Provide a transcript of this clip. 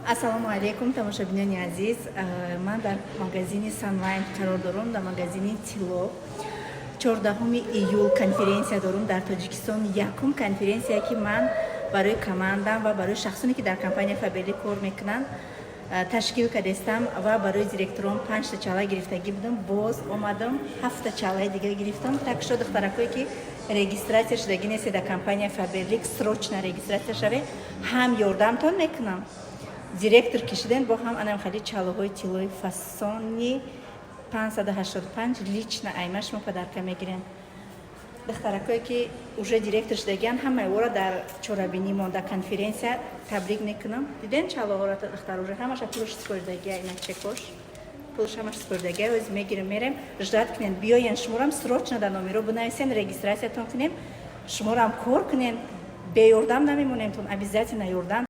ассалому алейкум, тамошобинони азиз. Ман дар магазини Sunline қарор дорам, дар магазини Тило. 14 июл конференсия дорам дар Тоҷикистон. Якум конференсия ки ман барои командам ва барои шахсоне ки дар компания Faberlic кор мекунанд ташкил кардастам ва барои директорон 5 та чала гирифтагӣ будам. Боз омадам 7 та чалаи дигар гирифтам. Так шуд духтаракое ки регистрация шудагӣ нест дар компания Faberlic, срочна регистрация шаве, ҳам ёрдамтон мекунам. Директор кишиден бо ҳам анам хали чалоҳои тилои фасони 585 лично аймашмо подарка мегирем. Духтаракое ки уже директор шудагиан ҳамаи ора дар чорабини монда конференсия табрик мекунам. Диден чалоҳора духтар уже ҳамаша пулш спордагия ина чекош пулш ҳамаш спордагия оз мегирем мерем ждат кунем биёен шуморам срочно дар номеро бинависен регистратсиятон кунем шуморам кор кунем беёрдам намемонем тун обязательно ёрдам